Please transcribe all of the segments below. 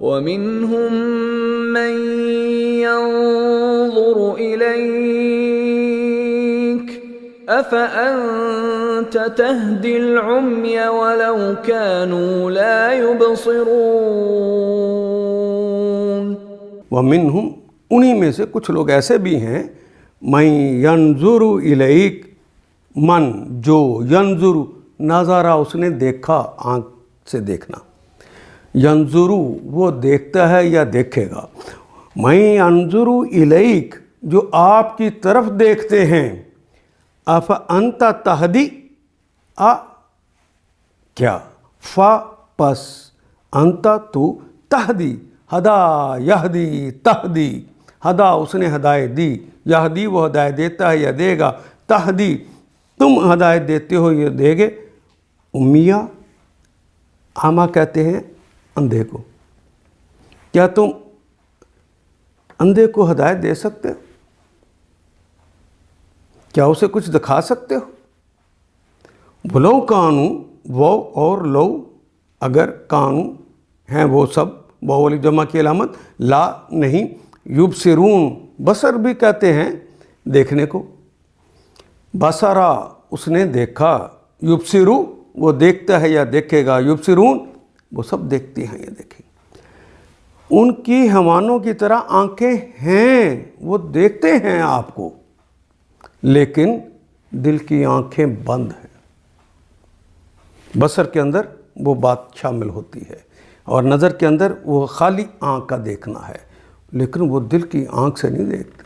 وَمِنْهُمْ مَنْ يَنْظُرُ إِلَيْكَ أَفَأَنْتَ تَهْدِي الْعُمْيَ وَلَوْ كَانُوا لَا يُبْصِرُونَ۔ وَمِنْهُمْ، انہی میں سے کچھ لوگ ایسے بھی ہیں، مَن يَنْظُرُ إِلَيْكَ، من جو، ینظر نظارہ اس نے دیکھا، آنکھ سے دیکھنا، ینظر وہ دیکھتا ہے یا دیکھے گا، مَن يَنْظُرُ إِلَيْكَ جو آپ کی طرف دیکھتے ہیں، أَفَأَنْتَ تَهْدِي کیا، پس انت تو، تہدی ہدا یہدی تہدی، ہدا اس نے ہدایت دی، یہدی وہ ہدایت دیتا ہے یا دے گا، تہدی تم ہدایت دیتے ہو یا دے گے، امیہ عامہ کہتے ہیں اندھے کو، کیا تم اندھے کو ہدایت دے سکتے ہو؟ کیا اسے کچھ دکھا سکتے ہو؟ بھلو کانو، وہ اور لو اگر، کانو ہیں وہ سب، والی جمع کی علامت، لا نہیں، یبصرون بصر بھی کہتے ہیں دیکھنے کو، بصرا اس نے دیکھا، یبصرو وہ دیکھتا ہے یا دیکھے گا، یبصرون وہ سب دیکھتے ہیں یا دیکھیں گے۔ ان کی حیوانوں کی طرح آنکھیں ہیں، وہ دیکھتے ہیں آپ کو، لیکن دل کی آنکھیں بند ہیں۔ بصر کے اندر وہ بات شامل ہوتی ہے، اور نظر کے اندر وہ خالی آنکھ کا دیکھنا ہے، لیکن وہ دل کی آنکھ سے نہیں دیکھتے،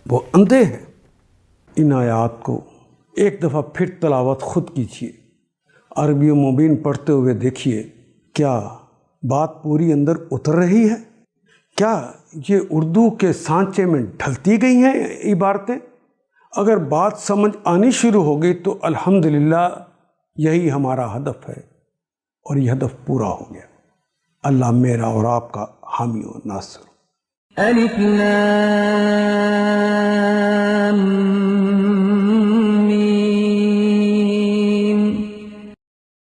وہ اندھے ہیں۔ ان آیات کو ایک دفعہ پھر تلاوت خود کیجیے، عربی مبین پڑھتے ہوئے دیکھیے، کیا بات پوری اندر اتر رہی ہے؟ کیا یہ اردو کے سانچے میں ڈھلتی گئی ہیں عبارتیں؟ اگر بات سمجھ آنی شروع ہو گئی تو الحمدللہ یہی ہمارا ہدف ہے، اور یہ ہدف پورا ہو گیا۔ اللہ میرا اور آپ کا حامی و ناصر۔ الف لام